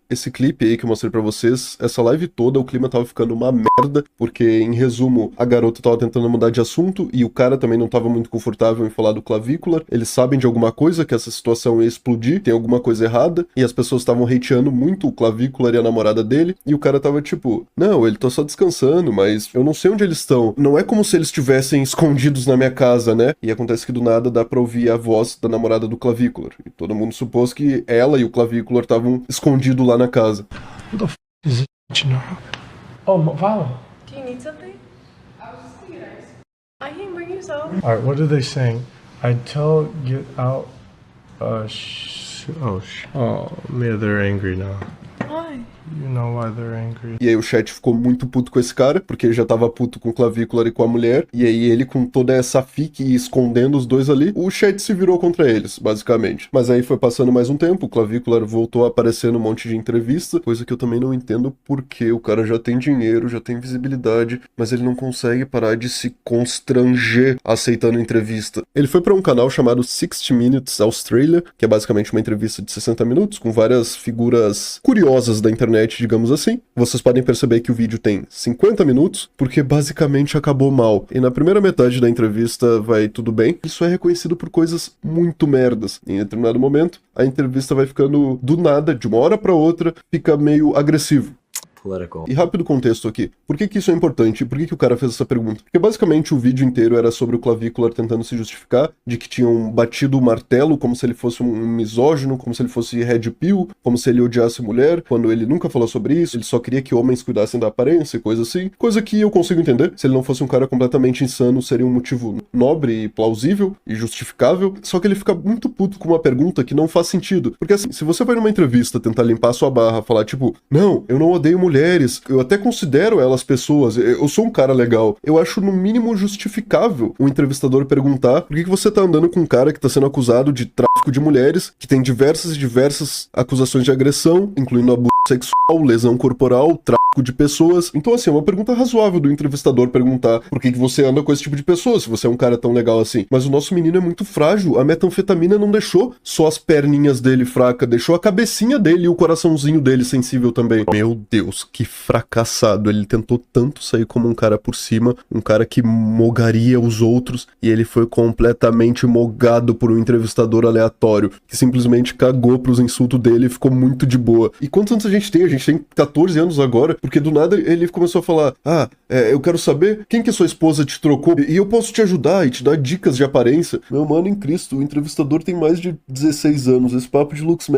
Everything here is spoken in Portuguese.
Esse clipe aí que eu mostrei pra vocês, essa live toda, o clima tava ficando uma merda, porque, em resumo, a garota tava tentando mudar de assunto e o cara também não tava muito confortável em falar do clavícular. Eles sabem de alguma coisa, que essa situação ia explodir, tem alguma coisa errada, e as pessoas estavam hateando muito o clavícular e a namorada dele, e o cara tava tipo, não, ele tá só descansando, mas eu não sei onde eles estão. Não é como se eles estivessem escondidos na minha casa, né? E acontece que do nada dá pra ouvir a voz da namorada do clavícular. E todo mundo supôs que ela e o clavícular estavam escondidos lá na casa. Who the f is it? You know? Oh, Vala. Do you need something? I was just thinking I can bring you some. Alright, what are they saying? I tell get out. Oh, man, they're angry now. Why? You know why they're angry. E aí o chat ficou muito puto com esse cara, porque ele já tava puto com o clavícular e com a mulher, e aí ele com toda essa fique e escondendo os dois ali, o chat se virou contra eles, basicamente. Mas aí foi passando mais um tempo, o clavícular voltou a aparecer num monte de entrevista, coisa que eu também não entendo porque o cara já tem dinheiro, já tem visibilidade, mas ele não consegue parar de se constranger aceitando entrevista. Ele foi pra um canal chamado 60 Minutes Australia, que é basicamente uma entrevista de 60 minutos, com várias figuras curiosas da internet, digamos assim. Vocês podem perceber que o vídeo tem 50 minutos, porque basicamente acabou mal. E na primeira metade da entrevista vai tudo bem. Isso é reconhecido por coisas muito merdas. Em determinado momento, a entrevista vai ficando do nada, de uma hora pra outra, fica meio agressivo. Political. E rápido contexto aqui. Por que isso é importante? Por que o cara fez essa pergunta? Porque basicamente o vídeo inteiro era sobre o clavícular tentando se justificar de que tinham batido o martelo como se ele fosse um misógino, como se ele fosse red pill, como se ele odiasse mulher, quando ele nunca falou sobre isso, ele só queria que homens cuidassem da aparência e coisa assim. Coisa que eu consigo entender. Se ele não fosse um cara completamente insano, seria um motivo nobre e plausível e justificável. Só que ele fica muito puto com uma pergunta que não faz sentido. Porque assim, se você vai numa entrevista tentar limpar sua barra, falar tipo, não, eu não odeio mulheres, eu até considero elas pessoas, eu sou um cara legal. Eu acho no mínimo justificável um entrevistador perguntar por que você tá andando com um cara que tá sendo acusado de tráfico de mulheres, que tem diversas acusações de agressão, incluindo abuso sexual, lesão corporal, tráfico de pessoas. Então assim, é uma pergunta razoável do entrevistador perguntar por que você anda com esse tipo de pessoa, se você é um cara tão legal assim. Mas o nosso menino é muito frágil, a metanfetamina não deixou só as perninhas dele fraca, deixou a cabecinha dele e o coraçãozinho dele sensível também. Meu Deus, que fracassado. Ele tentou tanto sair como um cara por cima, um cara que mogaria os outros, e ele foi completamente mogado por um entrevistador aleatório, que simplesmente cagou pros insultos dele e ficou muito de boa. E quantos anos a gente tem? A gente tem 14 anos agora, porque do nada ele começou a falar, eu quero saber quem que a sua esposa te trocou, e eu posso te ajudar e te dar dicas de aparência. Meu mano em Cristo, o entrevistador tem mais de 16 anos, esse papo de looks